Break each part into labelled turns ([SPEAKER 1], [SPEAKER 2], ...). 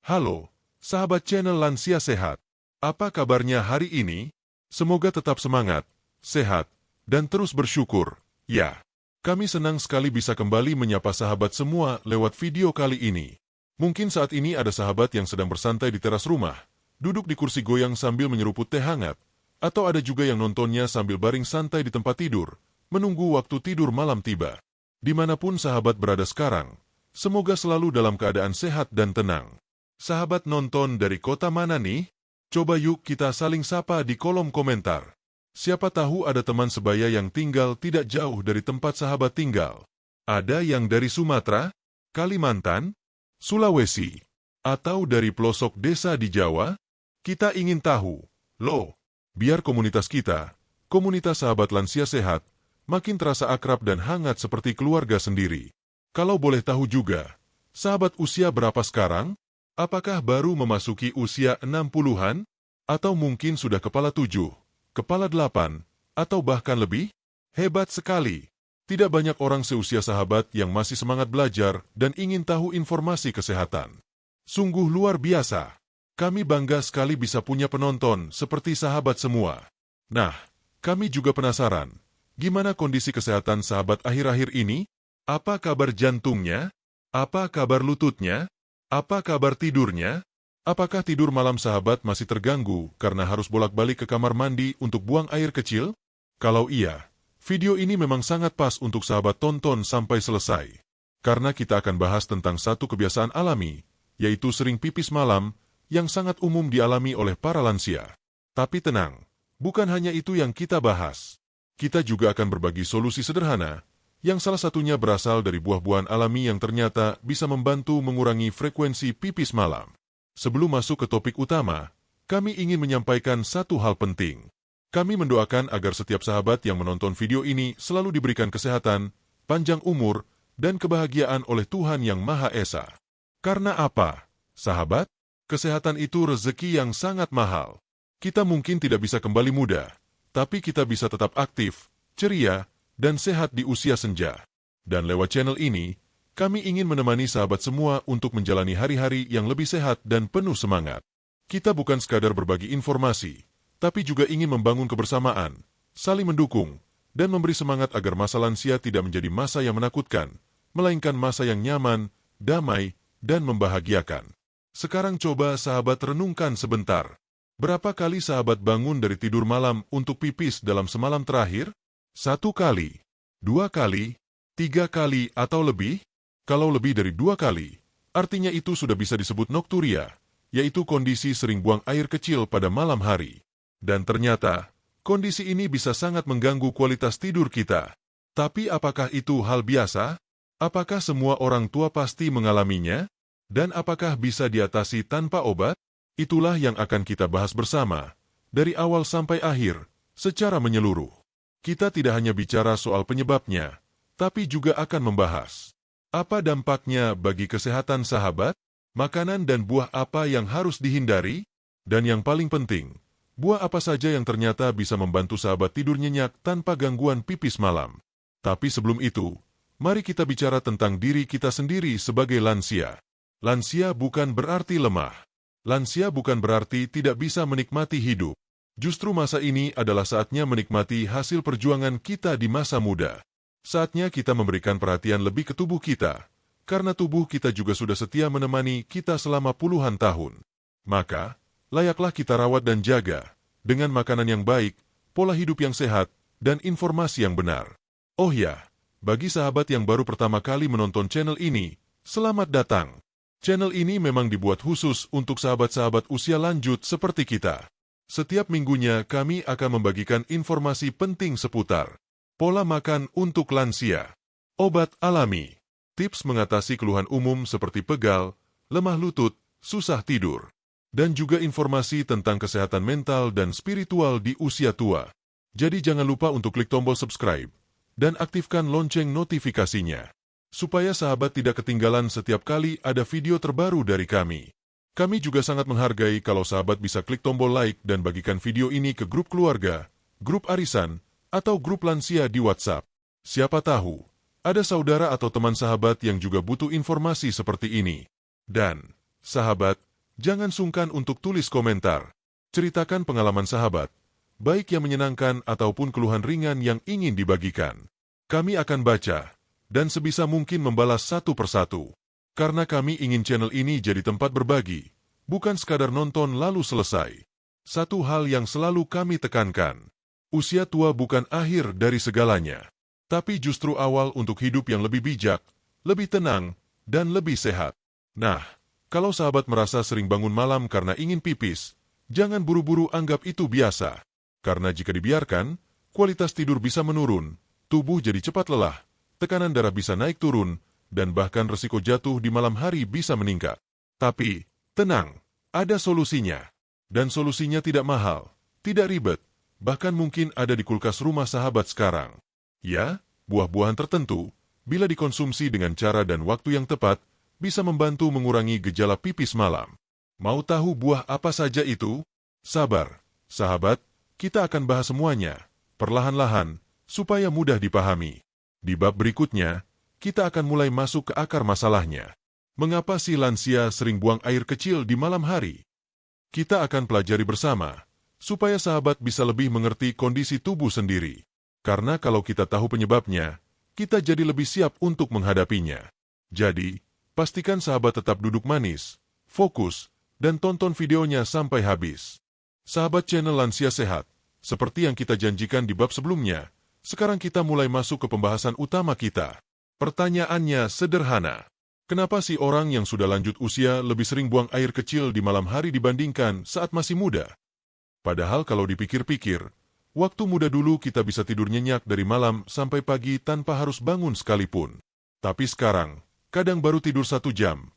[SPEAKER 1] Halo, sahabat channel Lansia Sehat. Apa kabarnya hari ini? Semoga tetap semangat, sehat, dan terus bersyukur. Ya, kami senang sekali bisa kembali menyapa sahabat semua lewat video kali ini. Mungkin saat ini ada sahabat yang sedang bersantai di teras rumah, duduk di kursi goyang sambil menyeruput teh hangat, atau ada juga yang nontonnya sambil baring santai di tempat tidur, menunggu waktu tidur malam tiba. Dimanapun sahabat berada sekarang, semoga selalu dalam keadaan sehat dan tenang. Sahabat nonton dari kota mana nih? Coba yuk kita saling sapa di kolom komentar. Siapa tahu ada teman sebaya yang tinggal tidak jauh dari tempat sahabat tinggal. Ada yang dari Sumatera, Kalimantan, Sulawesi, atau dari pelosok desa di Jawa? Kita ingin tahu. Loh, biar komunitas kita, komunitas sahabat lansia sehat, makin terasa akrab dan hangat seperti keluarga sendiri. Kalau boleh tahu juga, sahabat usia berapa sekarang? Apakah baru memasuki usia 60-an? Atau mungkin sudah kepala 7, kepala 8, atau bahkan lebih? Hebat sekali! Tidak banyak orang seusia sahabat yang masih semangat belajar dan ingin tahu informasi kesehatan. Sungguh luar biasa! Kami bangga sekali bisa punya penonton seperti sahabat semua. Nah, kami juga penasaran. Gimana kondisi kesehatan sahabat akhir-akhir ini? Apa kabar jantungnya? Apa kabar lututnya? Apa kabar tidurnya? Apakah tidur malam sahabat masih terganggu karena harus bolak-balik ke kamar mandi untuk buang air kecil? Kalau iya, video ini memang sangat pas untuk sahabat tonton sampai selesai. Karena kita akan bahas tentang satu kebiasaan alami, yaitu sering pipis malam, yang sangat umum dialami oleh para lansia. Tapi tenang, bukan hanya itu yang kita bahas. Kita juga akan berbagi solusi sederhana, yang salah satunya berasal dari buah-buahan alami yang ternyata bisa membantu mengurangi frekuensi pipis malam. Sebelum masuk ke topik utama, kami ingin menyampaikan satu hal penting. Kami mendoakan agar setiap sahabat yang menonton video ini selalu diberikan kesehatan, panjang umur, dan kebahagiaan oleh Tuhan Yang Maha Esa. Karena apa, sahabat? Kesehatan itu rezeki yang sangat mahal. Kita mungkin tidak bisa kembali muda, tapi kita bisa tetap aktif, ceria, dan sehat di usia senja. Dan lewat channel ini, kami ingin menemani sahabat semua untuk menjalani hari-hari yang lebih sehat dan penuh semangat. Kita bukan sekadar berbagi informasi, tapi juga ingin membangun kebersamaan, saling mendukung, dan memberi semangat agar masa lansia tidak menjadi masa yang menakutkan, melainkan masa yang nyaman, damai, dan membahagiakan. Sekarang coba sahabat renungkan sebentar. Berapa kali sahabat bangun dari tidur malam untuk pipis dalam semalam terakhir? 1 kali, 2 kali, 3 kali, atau lebih? Kalau lebih dari 2 kali, artinya itu sudah bisa disebut nokturia, yaitu kondisi sering buang air kecil pada malam hari. Dan ternyata, kondisi ini bisa sangat mengganggu kualitas tidur kita. Tapi apakah itu hal biasa? Apakah semua orang tua pasti mengalaminya? Dan apakah bisa diatasi tanpa obat? Itulah yang akan kita bahas bersama, dari awal sampai akhir, secara menyeluruh. Kita tidak hanya bicara soal penyebabnya, tapi juga akan membahas apa dampaknya bagi kesehatan sahabat, makanan dan buah apa yang harus dihindari, dan yang paling penting, buah apa saja yang ternyata bisa membantu sahabat tidur nyenyak tanpa gangguan pipis malam. Tapi sebelum itu, mari kita bicara tentang diri kita sendiri sebagai lansia. Lansia bukan berarti lemah. Lansia bukan berarti tidak bisa menikmati hidup. Justru masa ini adalah saatnya menikmati hasil perjuangan kita di masa muda. Saatnya kita memberikan perhatian lebih ke tubuh kita, karena tubuh kita juga sudah setia menemani kita selama puluhan tahun. Maka, layaklah kita rawat dan jaga, dengan makanan yang baik, pola hidup yang sehat, dan informasi yang benar. Oh ya, bagi sahabat yang baru pertama kali menonton channel ini, selamat datang. Channel ini memang dibuat khusus untuk sahabat-sahabat usia lanjut seperti kita. Setiap minggunya kami akan membagikan informasi penting seputar pola makan untuk lansia, obat alami, tips mengatasi keluhan umum seperti pegal, lemah lutut, susah tidur, dan juga informasi tentang kesehatan mental dan spiritual di usia tua. Jadi jangan lupa untuk klik tombol subscribe dan aktifkan lonceng notifikasinya, supaya sahabat tidak ketinggalan setiap kali ada video terbaru dari kami. Kami juga sangat menghargai kalau sahabat bisa klik tombol like dan bagikan video ini ke grup keluarga, grup arisan, atau grup lansia di WhatsApp. Siapa tahu, ada saudara atau teman sahabat yang juga butuh informasi seperti ini. Dan, sahabat, Jangan sungkan untuk tulis komentar. Ceritakan pengalaman sahabat, baik yang menyenangkan ataupun keluhan ringan yang ingin dibagikan. Kami akan baca, dan sebisa mungkin membalas satu persatu. Karena kami ingin channel ini jadi tempat berbagi, bukan sekadar nonton lalu selesai. Satu hal yang selalu kami tekankan, usia tua bukan akhir dari segalanya, tapi justru awal untuk hidup yang lebih bijak, lebih tenang, dan lebih sehat. Nah, kalau sahabat merasa sering bangun malam karena ingin pipis, jangan buru-buru anggap itu biasa. Karena jika dibiarkan, kualitas tidur bisa menurun, tubuh jadi cepat lelah, tekanan darah bisa naik turun, dan bahkan resiko jatuh di malam hari bisa meningkat. Tapi, tenang, ada solusinya. Dan solusinya tidak mahal, tidak ribet, bahkan mungkin ada di kulkas rumah sahabat sekarang. Ya, buah-buahan tertentu, bila dikonsumsi dengan cara dan waktu yang tepat, bisa membantu mengurangi gejala pipis malam. Mau tahu buah apa saja itu? Sabar, sahabat, kita akan bahas semuanya, perlahan-lahan, supaya mudah dipahami. Di bab berikutnya, kita akan mulai masuk ke akar masalahnya. Mengapa si lansia sering buang air kecil di malam hari? Kita akan pelajari bersama, supaya sahabat bisa lebih mengerti kondisi tubuh sendiri. Karena kalau kita tahu penyebabnya, kita jadi lebih siap untuk menghadapinya. Jadi, pastikan sahabat tetap duduk manis, fokus, dan tonton videonya sampai habis. Sahabat channel Lansia Sehat, seperti yang kita janjikan di bab sebelumnya, sekarang kita mulai masuk ke pembahasan utama kita. Pertanyaannya sederhana. Kenapa si orang yang sudah lanjut usia lebih sering buang air kecil di malam hari dibandingkan saat masih muda? Padahal kalau dipikir-pikir, waktu muda dulu kita bisa tidur nyenyak dari malam sampai pagi tanpa harus bangun sekalipun. Tapi sekarang, kadang baru tidur 1 jam.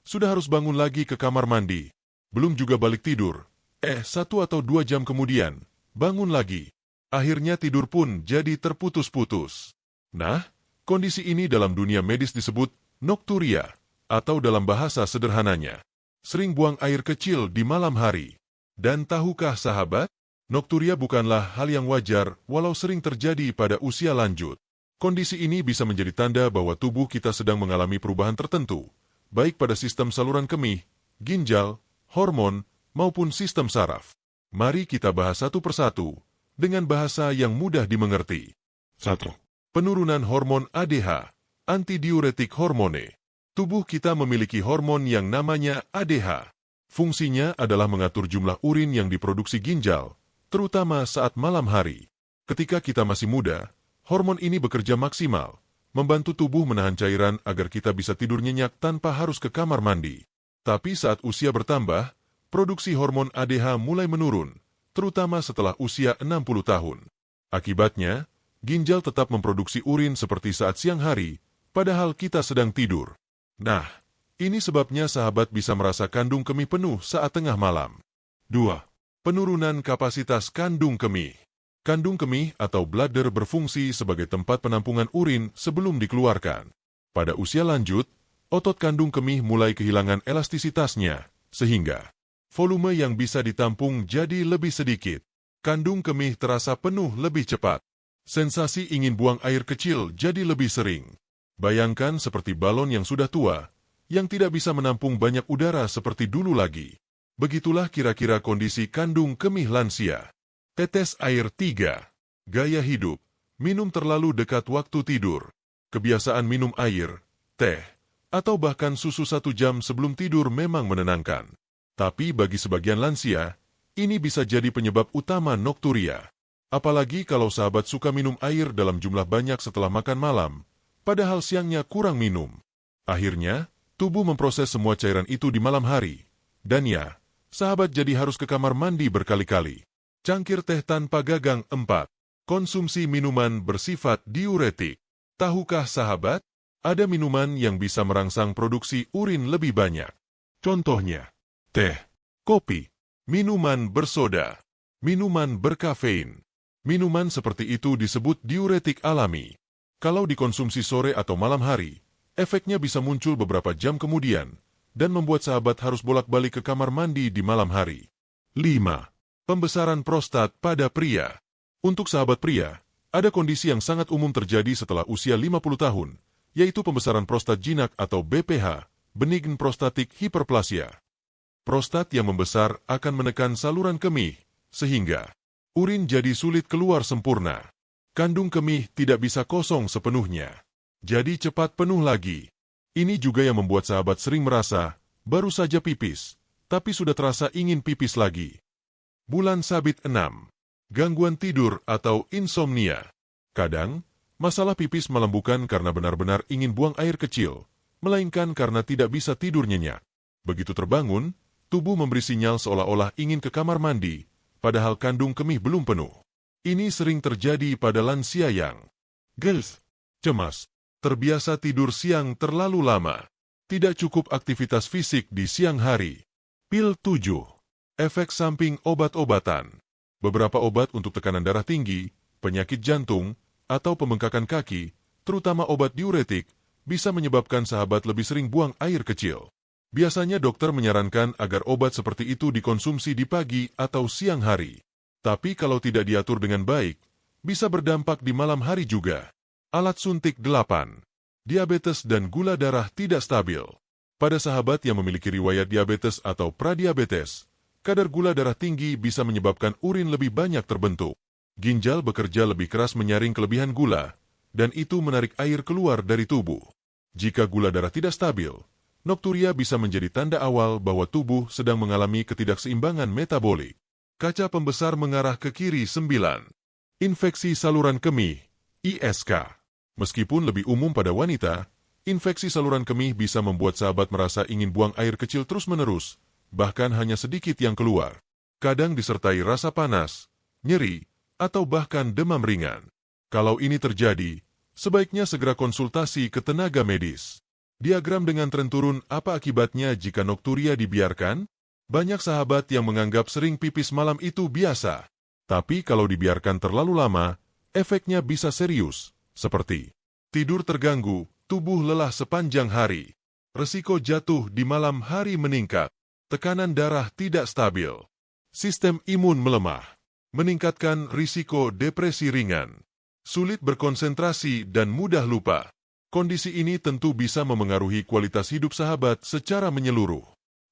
[SPEAKER 1] Sudah harus bangun lagi ke kamar mandi. Belum juga balik tidur. 1 atau 2 jam kemudian, bangun lagi. Akhirnya tidur pun jadi terputus-putus. Nah, kondisi ini dalam dunia medis disebut nokturia, atau dalam bahasa sederhananya, sering buang air kecil di malam hari. Dan tahukah sahabat, nokturia bukanlah hal yang wajar walau sering terjadi pada usia lanjut. Kondisi ini bisa menjadi tanda bahwa tubuh kita sedang mengalami perubahan tertentu, baik pada sistem saluran kemih, ginjal, hormon, maupun sistem saraf. Mari kita bahas satu persatu, dengan bahasa yang mudah dimengerti. 1. Penurunan hormon ADH, antidiuretik hormone. Tubuh kita memiliki hormon yang namanya ADH. Fungsinya adalah mengatur jumlah urin yang diproduksi ginjal, terutama saat malam hari. Ketika kita masih muda, hormon ini bekerja maksimal, membantu tubuh menahan cairan agar kita bisa tidur nyenyak tanpa harus ke kamar mandi. Tapi saat usia bertambah, produksi hormon ADH mulai menurun, terutama setelah usia 60 tahun. Akibatnya, ginjal tetap memproduksi urin seperti saat siang hari, padahal kita sedang tidur. Nah, ini sebabnya sahabat bisa merasa kandung kemih penuh saat tengah malam. 2. Penurunan kapasitas kandung kemih. Kandung kemih atau bladder berfungsi sebagai tempat penampungan urin sebelum dikeluarkan. Pada usia lanjut, otot kandung kemih mulai kehilangan elastisitasnya, sehingga volume yang bisa ditampung jadi lebih sedikit. Kandung kemih terasa penuh lebih cepat. Sensasi ingin buang air kecil jadi lebih sering. Bayangkan seperti balon yang sudah tua, yang tidak bisa menampung banyak udara seperti dulu lagi. Begitulah kira-kira kondisi kandung kemih lansia. Tetes air 3. Gaya hidup. Minum terlalu dekat waktu tidur. Kebiasaan minum air, teh, atau bahkan susu 1 jam sebelum tidur memang menenangkan. Tapi bagi sebagian lansia, ini bisa jadi penyebab utama nokturia. Apalagi kalau sahabat suka minum air dalam jumlah banyak setelah makan malam, padahal siangnya kurang minum. Akhirnya, tubuh memproses semua cairan itu di malam hari. Dan ya, sahabat jadi harus ke kamar mandi berkali-kali. Cangkir teh tanpa gagang 4. Konsumsi minuman bersifat diuretik. Tahukah sahabat, ada minuman yang bisa merangsang produksi urin lebih banyak. Contohnya, teh, kopi, minuman bersoda, minuman berkafein. Minuman seperti itu disebut diuretik alami. Kalau dikonsumsi sore atau malam hari, efeknya bisa muncul beberapa jam kemudian, dan membuat sahabat harus bolak-balik ke kamar mandi di malam hari. 5. Pembesaran prostat pada pria. Untuk sahabat pria, ada kondisi yang sangat umum terjadi setelah usia 50 tahun, yaitu pembesaran prostat jinak atau BPH, benign prostatic hyperplasia. Prostat yang membesar akan menekan saluran kemih, sehingga urin jadi sulit keluar sempurna. Kandung kemih tidak bisa kosong sepenuhnya, jadi cepat penuh lagi. Ini juga yang membuat sahabat sering merasa, baru saja pipis, tapi sudah terasa ingin pipis lagi. Bulan sabit 6. Gangguan tidur atau insomnia. Kadang, masalah pipis malam bukan karena benar-benar ingin buang air kecil, melainkan karena tidak bisa tidur nyenyak. Begitu terbangun, tubuh memberi sinyal seolah-olah ingin ke kamar mandi, padahal kandung kemih belum penuh. Ini sering terjadi pada lansia yang cemas, terbiasa tidur siang terlalu lama, tidak cukup aktivitas fisik di siang hari. Pil 7. Efek samping obat-obatan. Beberapa obat untuk tekanan darah tinggi, penyakit jantung, atau pembengkakan kaki, terutama obat diuretik, bisa menyebabkan sahabat lebih sering buang air kecil. Biasanya dokter menyarankan agar obat seperti itu dikonsumsi di pagi atau siang hari. Tapi kalau tidak diatur dengan baik, bisa berdampak di malam hari juga. Alat suntik 8. Diabetes dan gula darah tidak stabil. Pada sahabat yang memiliki riwayat diabetes atau pradiabetes, kadar gula darah tinggi bisa menyebabkan urin lebih banyak terbentuk. Ginjal bekerja lebih keras menyaring kelebihan gula, dan itu menarik air keluar dari tubuh. Jika gula darah tidak stabil, nokturia bisa menjadi tanda awal bahwa tubuh sedang mengalami ketidakseimbangan metabolik. Kaca pembesar mengarah ke kiri 9. Infeksi saluran kemih, ISK. Meskipun lebih umum pada wanita, infeksi saluran kemih bisa membuat sahabat merasa ingin buang air kecil terus-menerus, bahkan hanya sedikit yang keluar. Kadang disertai rasa panas, nyeri, atau bahkan demam ringan. Kalau ini terjadi, sebaiknya segera konsultasi ke tenaga medis. Diagram dengan tren turun apa akibatnya jika nokturia dibiarkan? Banyak sahabat yang menganggap sering pipis malam itu biasa. Tapi kalau dibiarkan terlalu lama, efeknya bisa serius, seperti tidur terganggu, tubuh lelah sepanjang hari, resiko jatuh di malam hari meningkat, tekanan darah tidak stabil, sistem imun melemah, meningkatkan risiko depresi ringan, sulit berkonsentrasi dan mudah lupa. Kondisi ini tentu bisa memengaruhi kualitas hidup sahabat secara menyeluruh.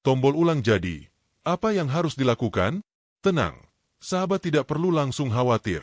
[SPEAKER 1] Tombol ulang jadi, apa yang harus dilakukan? Tenang, sahabat tidak perlu langsung khawatir.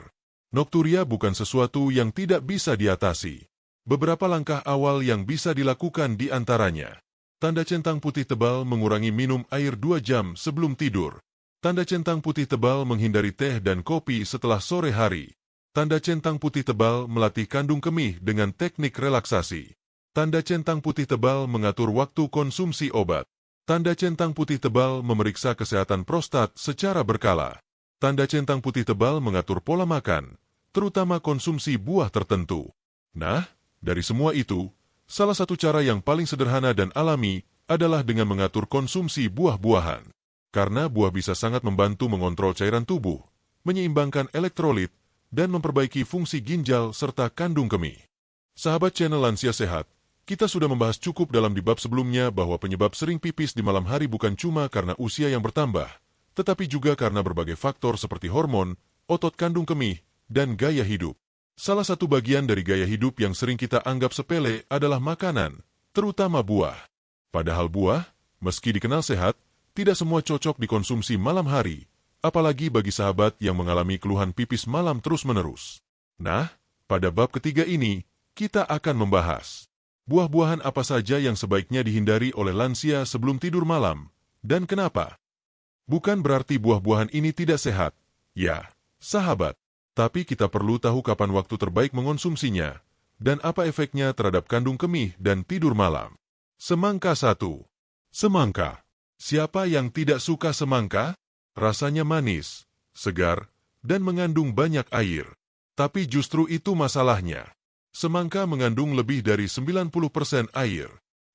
[SPEAKER 1] Nokturia bukan sesuatu yang tidak bisa diatasi. Beberapa langkah awal yang bisa dilakukan di antaranya. Tanda centang putih tebal mengurangi minum air 2 jam sebelum tidur. Tanda centang putih tebal menghindari teh dan kopi setelah sore hari. Tanda centang putih tebal melatih kandung kemih dengan teknik relaksasi. Tanda centang putih tebal mengatur waktu konsumsi obat. Tanda centang putih tebal memeriksa kesehatan prostat secara berkala. Tanda centang putih tebal mengatur pola makan, terutama konsumsi buah tertentu. Nah, dari semua itu, salah satu cara yang paling sederhana dan alami adalah dengan mengatur konsumsi buah-buahan. Karena buah bisa sangat membantu mengontrol cairan tubuh, menyeimbangkan elektrolit, dan memperbaiki fungsi ginjal serta kandung kemih. Sahabat channel Lansia Sehat, kita sudah membahas cukup dalam di bab sebelumnya bahwa penyebab sering pipis di malam hari bukan cuma karena usia yang bertambah, tetapi juga karena berbagai faktor seperti hormon, otot kandung kemih, dan gaya hidup. Salah satu bagian dari gaya hidup yang sering kita anggap sepele adalah makanan, terutama buah. Padahal buah, meski dikenal sehat, tidak semua cocok dikonsumsi malam hari, apalagi bagi sahabat yang mengalami keluhan pipis malam terus-menerus. Nah, pada bab ketiga ini, kita akan membahas buah-buahan apa saja yang sebaiknya dihindari oleh lansia sebelum tidur malam, dan kenapa. Bukan berarti buah-buahan ini tidak sehat, ya, sahabat. Tapi kita perlu tahu kapan waktu terbaik mengonsumsinya, dan apa efeknya terhadap kandung kemih dan tidur malam. Semangka 1. Semangka. Siapa yang tidak suka semangka? Rasanya manis, segar, dan mengandung banyak air. Tapi justru itu masalahnya. Semangka mengandung lebih dari 90% air.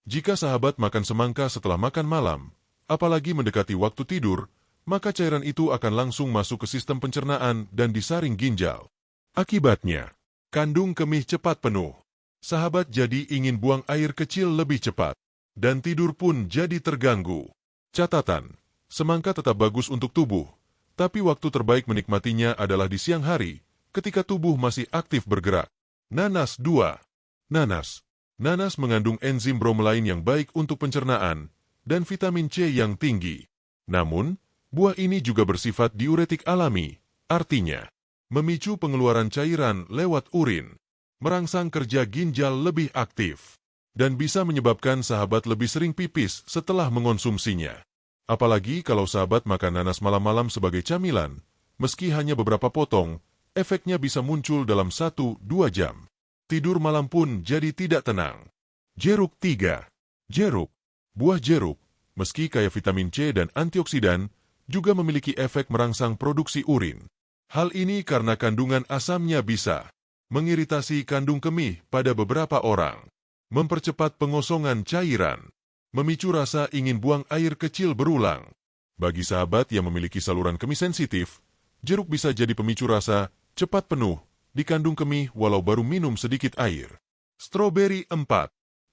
[SPEAKER 1] Jika sahabat makan semangka setelah makan malam, apalagi mendekati waktu tidur, maka cairan itu akan langsung masuk ke sistem pencernaan dan disaring ginjal. Akibatnya, kandung kemih cepat penuh. Sahabat jadi ingin buang air kecil lebih cepat, dan tidur pun jadi terganggu. Catatan, semangka tetap bagus untuk tubuh, tapi waktu terbaik menikmatinya adalah di siang hari, ketika tubuh masih aktif bergerak. Nanas 2. Nanas. Nanas mengandung enzim bromelain yang baik untuk pencernaan, dan vitamin C yang tinggi. Namun, buah ini juga bersifat diuretik alami, artinya memicu pengeluaran cairan lewat urin, merangsang kerja ginjal lebih aktif, dan bisa menyebabkan sahabat lebih sering pipis setelah mengonsumsinya. Apalagi kalau sahabat makan nanas malam-malam sebagai camilan, meski hanya beberapa potong, efeknya bisa muncul dalam 1-2 jam. Tidur malam pun jadi tidak tenang. Jeruk 3. Jeruk. Buah jeruk, meski kaya vitamin C dan antioksidan, juga memiliki efek merangsang produksi urin. Hal ini karena kandungan asamnya bisa mengiritasi kandung kemih pada beberapa orang, mempercepat pengosongan cairan, memicu rasa ingin buang air kecil berulang. Bagi sahabat yang memiliki saluran kemih sensitif, jeruk bisa jadi pemicu rasa cepat penuh di kandung kemih walau baru minum sedikit air. Stroberi 4.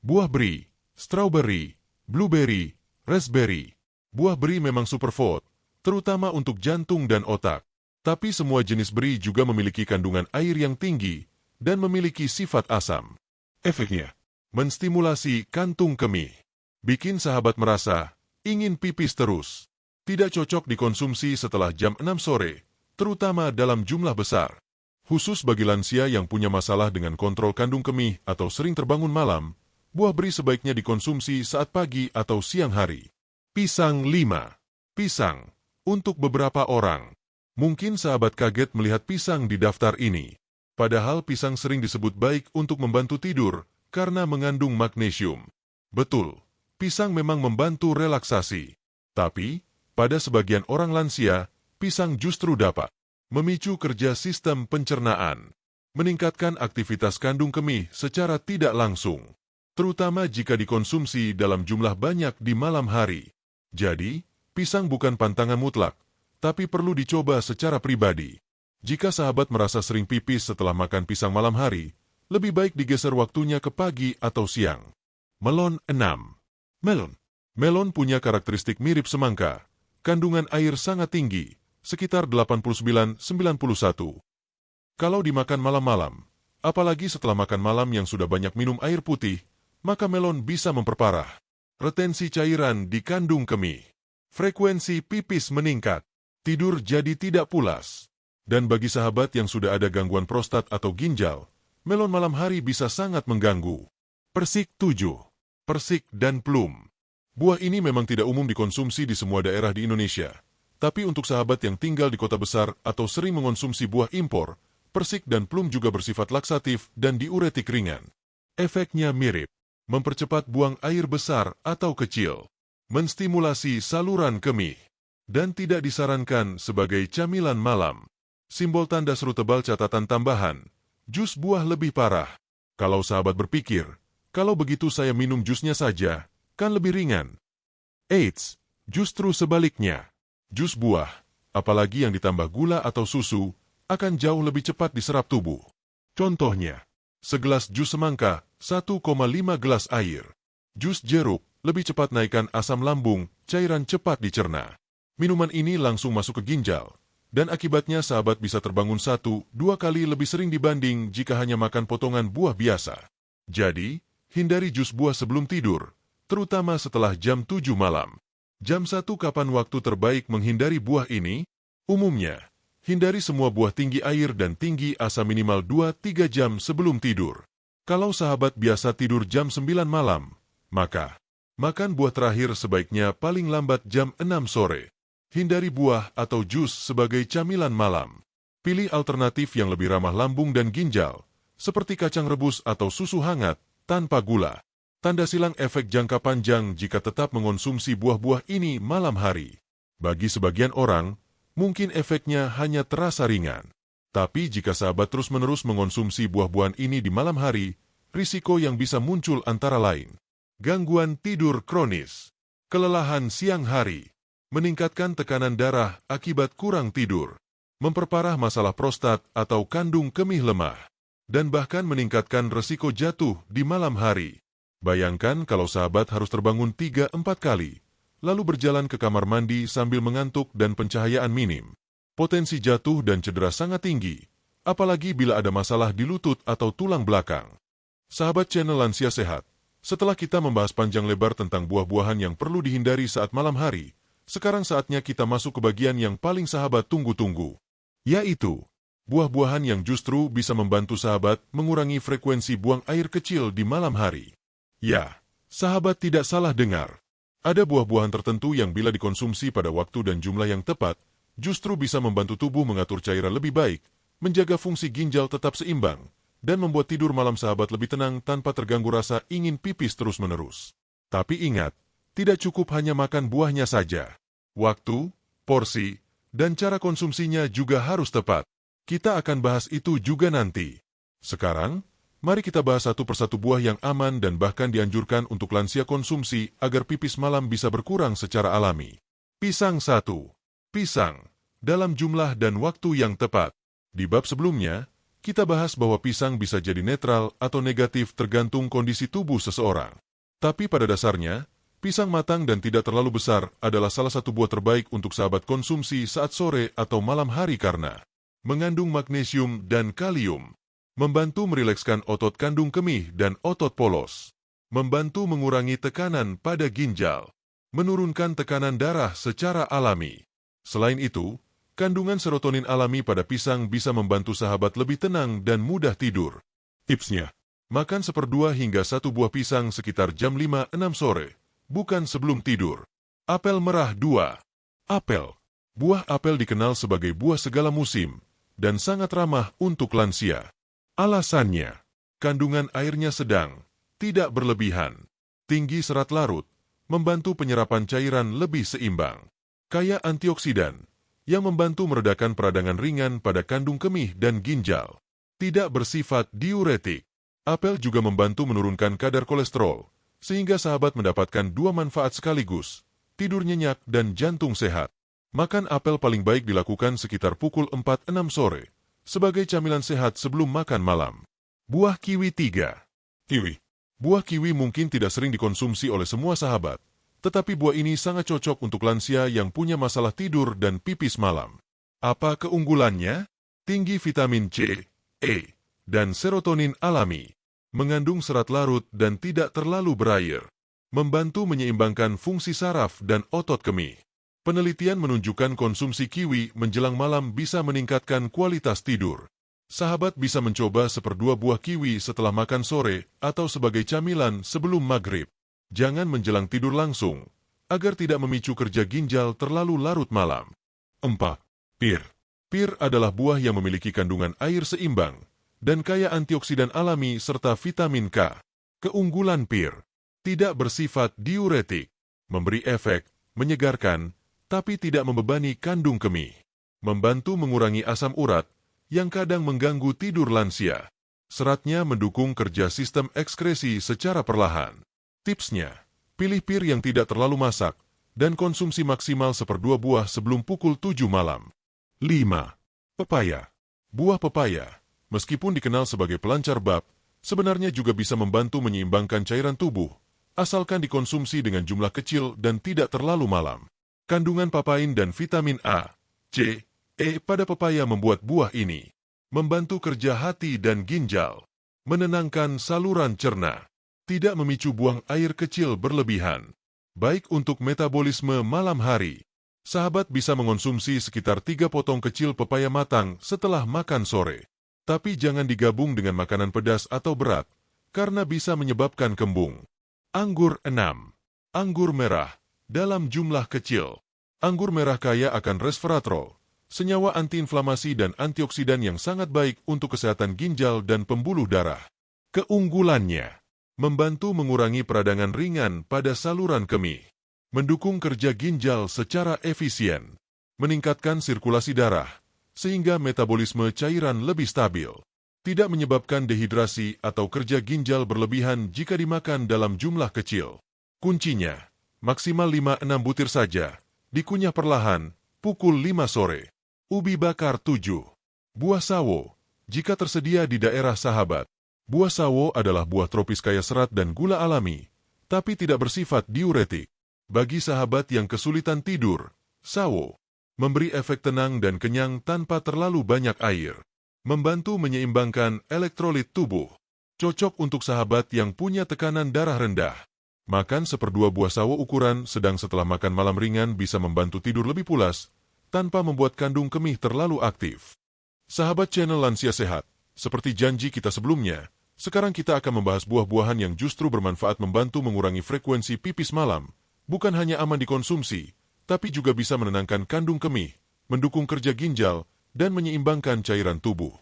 [SPEAKER 1] Buah beri, strawberry, blueberry, raspberry. Buah beri memang superfood, terutama untuk jantung dan otak. Tapi semua jenis beri juga memiliki kandungan air yang tinggi dan memiliki sifat asam. Efeknya, menstimulasi kantung kemih, bikin sahabat merasa ingin pipis terus. Tidak cocok dikonsumsi setelah jam 6 sore, terutama dalam jumlah besar. Khusus bagi lansia yang punya masalah dengan kontrol kandung kemih atau sering terbangun malam, buah beri sebaiknya dikonsumsi saat pagi atau siang hari. Pisang 5. Pisang. Untuk beberapa orang, mungkin sahabat kaget melihat pisang di daftar ini. Padahal pisang sering disebut baik untuk membantu tidur karena mengandung magnesium. Betul, pisang memang membantu relaksasi. Tapi, pada sebagian orang lansia, pisang justru dapat memicu kerja sistem pencernaan, meningkatkan aktivitas kandung kemih secara tidak langsung, terutama jika dikonsumsi dalam jumlah banyak di malam hari. Jadi, pisang bukan pantangan mutlak, tapi perlu dicoba secara pribadi. Jika sahabat merasa sering pipis setelah makan pisang malam hari, lebih baik digeser waktunya ke pagi atau siang. Melon 6. Melon. Melon punya karakteristik mirip semangka. Kandungan air sangat tinggi, sekitar 89-91. Kalau dimakan malam-malam, apalagi setelah makan malam yang sudah banyak minum air putih, maka melon bisa memperparah retensi cairan di kandung kemih. Frekuensi pipis meningkat, tidur jadi tidak pulas. Dan bagi sahabat yang sudah ada gangguan prostat atau ginjal, melon malam hari bisa sangat mengganggu. Persik 7. Persik dan plum. Buah ini memang tidak umum dikonsumsi di semua daerah di Indonesia. Tapi untuk sahabat yang tinggal di kota besar atau sering mengonsumsi buah impor, persik dan plum juga bersifat laksatif dan diuretik ringan. Efeknya mirip, mempercepat buang air besar atau kecil, menstimulasi saluran kemih, dan tidak disarankan sebagai camilan malam. Simbol tanda seru tebal catatan tambahan, jus buah lebih parah. Kalau sahabat berpikir, kalau begitu saya minum jusnya saja, kan lebih ringan. Eits, justru sebaliknya. Jus buah, apalagi yang ditambah gula atau susu, akan jauh lebih cepat diserap tubuh. Contohnya, segelas jus semangka, 1,5 gelas air. Jus jeruk, lebih cepat naikkan asam lambung, cairan cepat dicerna. Minuman ini langsung masuk ke ginjal, dan akibatnya sahabat bisa terbangun 1-2 kali lebih sering dibanding jika hanya makan potongan buah biasa. Jadi, hindari jus buah sebelum tidur, terutama setelah jam 7 malam. Jam 1 kapan waktu terbaik menghindari buah ini? Umumnya, hindari semua buah tinggi air dan tinggi asam minimal 2-3 jam sebelum tidur. Kalau sahabat biasa tidur jam 9 malam, maka makan buah terakhir sebaiknya paling lambat jam 6 sore. Hindari buah atau jus sebagai camilan malam. Pilih alternatif yang lebih ramah lambung dan ginjal, seperti kacang rebus atau susu hangat, tanpa gula. Tanda silang efek jangka panjang jika tetap mengonsumsi buah-buah ini malam hari. Bagi sebagian orang, mungkin efeknya hanya terasa ringan. Tapi jika sahabat terus-menerus mengonsumsi buah-buahan ini di malam hari, risiko yang bisa muncul antara lain: gangguan tidur kronis, kelelahan siang hari, meningkatkan tekanan darah akibat kurang tidur, memperparah masalah prostat atau kandung kemih lemah, dan bahkan meningkatkan resiko jatuh di malam hari. Bayangkan kalau sahabat harus terbangun 3-4 kali, lalu berjalan ke kamar mandi sambil mengantuk dan pencahayaan minim. Potensi jatuh dan cedera sangat tinggi, apalagi bila ada masalah di lutut atau tulang belakang. Sahabat channel Lansia Sehat, setelah kita membahas panjang lebar tentang buah-buahan yang perlu dihindari saat malam hari, sekarang saatnya kita masuk ke bagian yang paling sahabat tunggu-tunggu, yaitu buah-buahan yang justru bisa membantu sahabat mengurangi frekuensi buang air kecil di malam hari. Ya, sahabat tidak salah dengar. Ada buah-buahan tertentu yang bila dikonsumsi pada waktu dan jumlah yang tepat, justru bisa membantu tubuh mengatur cairan lebih baik, menjaga fungsi ginjal tetap seimbang, dan membuat tidur malam sahabat lebih tenang tanpa terganggu rasa ingin pipis terus-menerus. Tapi ingat, tidak cukup hanya makan buahnya saja. Waktu, porsi, dan cara konsumsinya juga harus tepat. Kita akan bahas itu juga nanti. Sekarang, mari kita bahas satu persatu buah yang aman dan bahkan dianjurkan untuk lansia konsumsi agar pipis malam bisa berkurang secara alami. Pisang 1. Pisang, dalam jumlah dan waktu yang tepat. Di bab sebelumnya, kita bahas bahwa pisang bisa jadi netral atau negatif tergantung kondisi tubuh seseorang. Tapi pada dasarnya, pisang matang dan tidak terlalu besar adalah salah satu buah terbaik untuk sahabat konsumsi saat sore atau malam hari karena mengandung magnesium dan kalium, membantu merilekskan otot kandung kemih dan otot polos, membantu mengurangi tekanan pada ginjal, menurunkan tekanan darah secara alami. Selain itu, kandungan serotonin alami pada pisang bisa membantu sahabat lebih tenang dan mudah tidur. Tipsnya, makan 1/2 hingga 1 buah pisang sekitar jam 5-6 sore, bukan sebelum tidur. Apel merah 2. Apel. Buah apel dikenal sebagai buah segala musim, dan sangat ramah untuk lansia. Alasannya, kandungan airnya sedang, tidak berlebihan, tinggi serat larut, membantu penyerapan cairan lebih seimbang, kaya antioksidan, yang membantu meredakan peradangan ringan pada kandung kemih dan ginjal, tidak bersifat diuretik. Apel juga membantu menurunkan kadar kolesterol, sehingga sahabat mendapatkan 2 manfaat sekaligus, tidur nyenyak dan jantung sehat. Makan apel paling baik dilakukan sekitar pukul 4-6 sore, sebagai camilan sehat sebelum makan malam. Buah kiwi 3. Kiwi. Buah kiwi mungkin tidak sering dikonsumsi oleh semua sahabat, tetapi buah ini sangat cocok untuk lansia yang punya masalah tidur dan pipis malam. Apa keunggulannya? Tinggi vitamin C, E, dan serotonin alami, mengandung serat larut dan tidak terlalu berair, membantu menyeimbangkan fungsi saraf dan otot kemih. Penelitian menunjukkan konsumsi kiwi menjelang malam bisa meningkatkan kualitas tidur. Sahabat bisa mencoba 1/2 buah kiwi setelah makan sore atau sebagai camilan sebelum maghrib. Jangan menjelang tidur langsung, agar tidak memicu kerja ginjal terlalu larut malam. 4. Pir. Pir adalah buah yang memiliki kandungan air seimbang dan kaya antioksidan alami serta vitamin K. Keunggulan pir, tidak bersifat diuretik, memberi efek menyegarkan, tapi tidak membebani kandung kemih, membantu mengurangi asam urat yang kadang mengganggu tidur lansia. Seratnya mendukung kerja sistem ekskresi secara perlahan. Tipsnya, pilih pir yang tidak terlalu masak dan konsumsi maksimal 1/2 buah sebelum pukul 7 malam. 5. Pepaya. Buah pepaya, meskipun dikenal sebagai pelancar bab, sebenarnya juga bisa membantu menyeimbangkan cairan tubuh, asalkan dikonsumsi dengan jumlah kecil dan tidak terlalu malam. Kandungan papain dan vitamin A, C, E pada pepaya membuat buah ini membantu kerja hati dan ginjal, menenangkan saluran cerna, tidak memicu buang air kecil berlebihan, baik untuk metabolisme malam hari. Sahabat bisa mengonsumsi sekitar 3 potong kecil pepaya matang setelah makan sore. Tapi jangan digabung dengan makanan pedas atau berat, karena bisa menyebabkan kembung. Anggur 6. Anggur merah, dalam jumlah kecil. Anggur merah kaya akan resveratrol, senyawa antiinflamasi dan antioksidan yang sangat baik untuk kesehatan ginjal dan pembuluh darah. Keunggulannya, membantu mengurangi peradangan ringan pada saluran kemih, mendukung kerja ginjal secara efisien, meningkatkan sirkulasi darah, sehingga metabolisme cairan lebih stabil, tidak menyebabkan dehidrasi atau kerja ginjal berlebihan jika dimakan dalam jumlah kecil. Kuncinya, maksimal 5-6 butir saja, dikunyah perlahan, pukul 5 sore. Ubi bakar 7. Buah sawo, jika tersedia di daerah sahabat. Buah sawo adalah buah tropis kaya serat dan gula alami, tapi tidak bersifat diuretik. Bagi sahabat yang kesulitan tidur, sawo memberi efek tenang dan kenyang tanpa terlalu banyak air, membantu menyeimbangkan elektrolit tubuh. Cocok untuk sahabat yang punya tekanan darah rendah, Makan seperdua buah sawo ukuran sedang setelah makan malam ringan bisa membantu tidur lebih pulas, tanpa membuat kandung kemih terlalu aktif. Sahabat channel Lansia Sehat, seperti janji kita sebelumnya, sekarang kita akan membahas buah-buahan yang justru bermanfaat membantu mengurangi frekuensi pipis malam, bukan hanya aman dikonsumsi, tapi juga bisa menenangkan kandung kemih, mendukung kerja ginjal, dan menyeimbangkan cairan tubuh.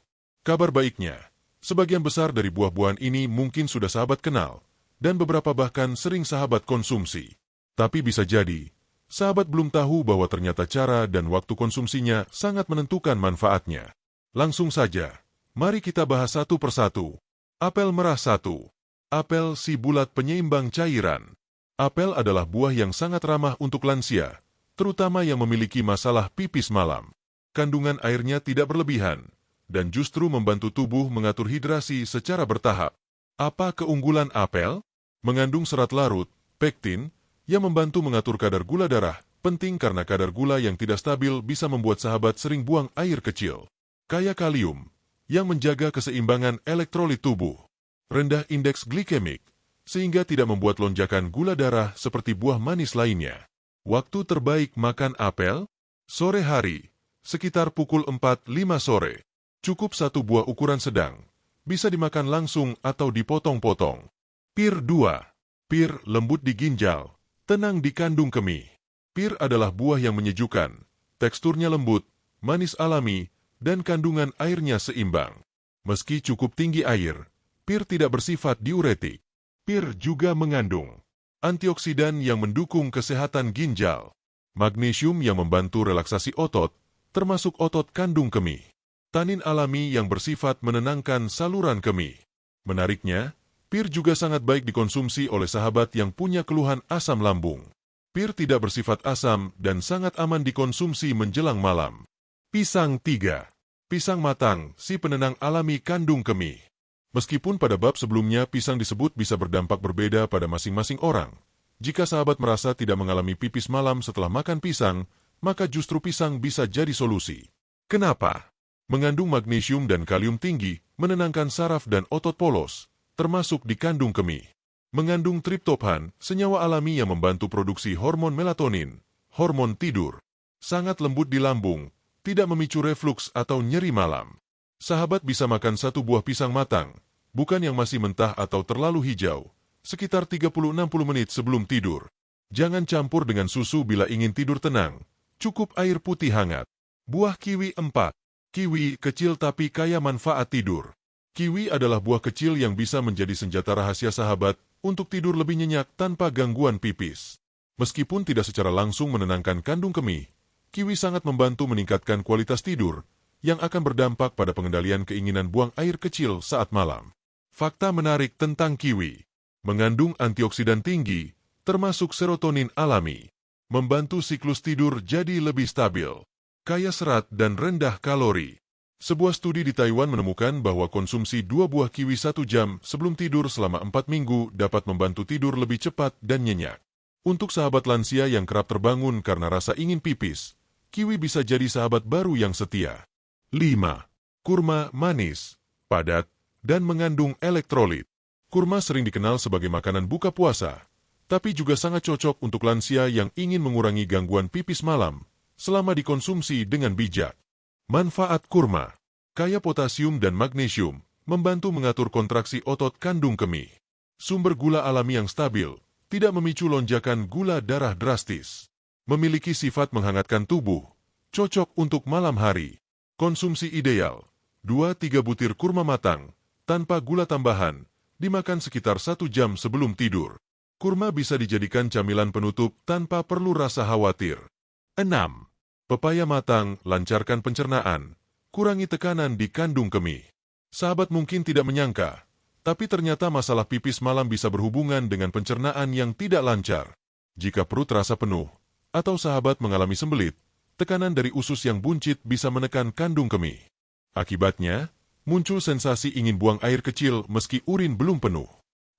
[SPEAKER 1] Kabar baiknya, sebagian besar dari buah-buahan ini mungkin sudah sahabat kenal, dan beberapa bahkan sering sahabat konsumsi. Tapi bisa jadi, sahabat belum tahu bahwa ternyata cara dan waktu konsumsinya sangat menentukan manfaatnya. Langsung saja, mari kita bahas satu persatu. Apel merah 1. Apel si bulat penyeimbang cairan. Apel adalah buah yang sangat ramah untuk lansia, terutama yang memiliki masalah pipis malam. Kandungan airnya tidak berlebihan, dan justru membantu tubuh mengatur hidrasi secara bertahap. Apa keunggulan apel? Mengandung serat larut, pektin, yang membantu mengatur kadar gula darah, penting karena kadar gula yang tidak stabil bisa membuat sahabat sering buang air kecil. Kaya kalium, yang menjaga keseimbangan elektrolit tubuh. Rendah indeks glikemik, sehingga tidak membuat lonjakan gula darah seperti buah manis lainnya. Waktu terbaik makan apel? Sore hari, sekitar pukul 4-5 sore. Cukup satu buah ukuran sedang, bisa dimakan langsung atau dipotong-potong. Pir 2. Pir lembut di ginjal, tenang di kandung kemih. Pir adalah buah yang menyejukkan, teksturnya lembut, manis alami, dan kandungan airnya seimbang. Meski cukup tinggi air, pir tidak bersifat diuretik. Pir juga mengandung antioksidan yang mendukung kesehatan ginjal, magnesium yang membantu relaksasi otot, termasuk otot kandung kemih, tanin alami yang bersifat menenangkan saluran kemih. Menariknya, pir juga sangat baik dikonsumsi oleh sahabat yang punya keluhan asam lambung. Pir tidak bersifat asam dan sangat aman dikonsumsi menjelang malam. Pisang 3. Pisang matang, si penenang alami kandung kemih. Meskipun pada bab sebelumnya pisang disebut bisa berdampak berbeda pada masing-masing orang, jika sahabat merasa tidak mengalami pipis malam setelah makan pisang, maka justru pisang bisa jadi solusi. Kenapa? Mengandung magnesium dan kalium tinggi, menenangkan saraf dan otot polos, termasuk di kandung kemih. Mengandung triptofan, senyawa alami yang membantu produksi hormon melatonin, hormon tidur. Sangat lembut di lambung, tidak memicu refluks atau nyeri malam. Sahabat bisa makan satu buah pisang matang, bukan yang masih mentah atau terlalu hijau, sekitar 30-60 menit sebelum tidur. Jangan campur dengan susu bila ingin tidur tenang, cukup air putih hangat. Buah kiwi 4. Kiwi kecil tapi kaya manfaat tidur. Kiwi adalah buah kecil yang bisa menjadi senjata rahasia sahabat untuk tidur lebih nyenyak tanpa gangguan pipis. Meskipun tidak secara langsung menenangkan kandung kemih, kiwi sangat membantu meningkatkan kualitas tidur, yang akan berdampak pada pengendalian keinginan buang air kecil saat malam. Fakta menarik tentang kiwi. Mengandung antioksidan tinggi, termasuk serotonin alami. Membantu siklus tidur jadi lebih stabil. Kaya serat dan rendah kalori. Sebuah studi di Taiwan menemukan bahwa konsumsi 2 buah kiwi 1 jam sebelum tidur selama 4 minggu dapat membantu tidur lebih cepat dan nyenyak. Untuk sahabat lansia yang kerap terbangun karena rasa ingin pipis, kiwi bisa jadi sahabat baru yang setia. 5. Kurma manis, padat, dan mengandung elektrolit. Kurma sering dikenal sebagai makanan buka puasa, tapi juga sangat cocok untuk lansia yang ingin mengurangi gangguan pipis malam selama dikonsumsi dengan bijak. Manfaat kurma, kaya potasium dan magnesium, membantu mengatur kontraksi otot kandung kemih. Sumber gula alami yang stabil, tidak memicu lonjakan gula darah drastis. Memiliki sifat menghangatkan tubuh, cocok untuk malam hari. Konsumsi ideal, 2-3 butir kurma matang, tanpa gula tambahan, dimakan sekitar 1 jam sebelum tidur. Kurma bisa dijadikan camilan penutup tanpa perlu rasa khawatir. 6. Pepaya matang, lancarkan pencernaan, kurangi tekanan di kandung kemih. Sahabat mungkin tidak menyangka, tapi ternyata masalah pipis malam bisa berhubungan dengan pencernaan yang tidak lancar. Jika perut terasa penuh, atau sahabat mengalami sembelit, tekanan dari usus yang buncit bisa menekan kandung kemih. Akibatnya, muncul sensasi ingin buang air kecil meski urin belum penuh.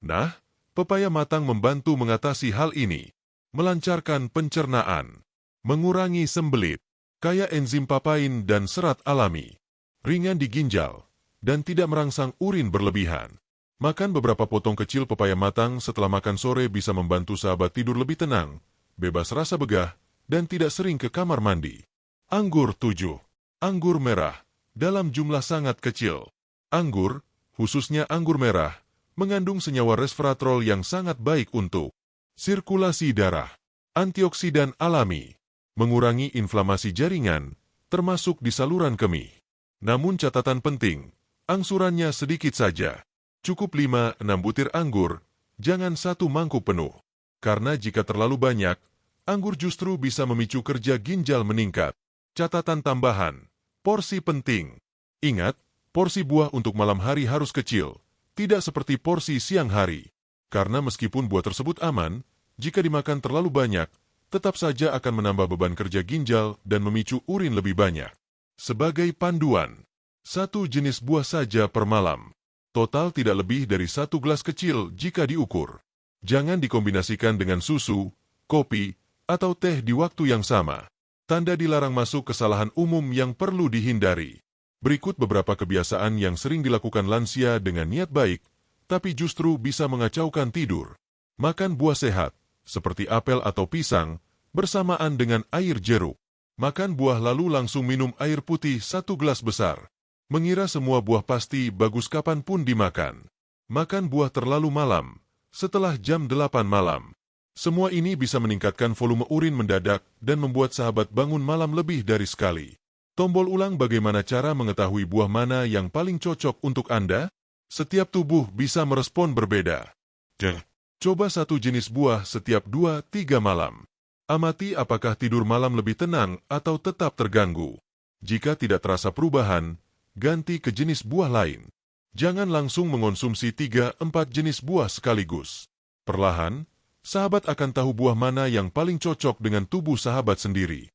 [SPEAKER 1] Nah, pepaya matang membantu mengatasi hal ini. Melancarkan pencernaan, mengurangi sembelit, kaya enzim papain dan serat alami, ringan di ginjal, dan tidak merangsang urin berlebihan. Makan beberapa potong kecil pepaya matang setelah makan sore bisa membantu sahabat tidur lebih tenang, bebas rasa begah, dan tidak sering ke kamar mandi. Anggur 7. Anggur merah, dalam jumlah sangat kecil. Anggur, khususnya anggur merah, mengandung senyawa resveratrol yang sangat baik untuk sirkulasi darah, antioksidan alami, mengurangi inflamasi jaringan, termasuk di saluran kemih. Namun catatan penting, angsurannya sedikit saja. Cukup 5-6 butir anggur, jangan 1 mangkuk penuh. Karena jika terlalu banyak, anggur justru bisa memicu kerja ginjal meningkat. Catatan tambahan, porsi penting. Ingat, porsi buah untuk malam hari harus kecil, tidak seperti porsi siang hari. Karena meskipun buah tersebut aman, jika dimakan terlalu banyak, tetap saja akan menambah beban kerja ginjal dan memicu urin lebih banyak. Sebagai panduan, 1 jenis buah saja per malam. Total tidak lebih dari 1 gelas kecil jika diukur. Jangan dikombinasikan dengan susu, kopi, atau teh di waktu yang sama. Tanda dilarang masuk kesalahan umum yang perlu dihindari. Berikut beberapa kebiasaan yang sering dilakukan lansia dengan niat baik, tapi justru bisa mengacaukan tidur. Makan buah sehat, seperti apel atau pisang, bersamaan dengan air jeruk. Makan buah lalu langsung minum air putih 1 gelas besar. Mengira semua buah pasti bagus kapanpun dimakan. Makan buah terlalu malam, setelah jam 8 malam. Semua ini bisa meningkatkan volume urin mendadak dan membuat sahabat bangun malam lebih dari sekali. Tombol ulang bagaimana cara mengetahui buah mana yang paling cocok untuk Anda? Setiap tubuh bisa merespon berbeda. Coba 1 jenis buah setiap 2-3 malam. Amati apakah tidur malam lebih tenang atau tetap terganggu. Jika tidak terasa perubahan, ganti ke jenis buah lain. Jangan langsung mengonsumsi 3-4 jenis buah sekaligus. Perlahan, sahabat akan tahu buah mana yang paling cocok dengan tubuh sahabat sendiri.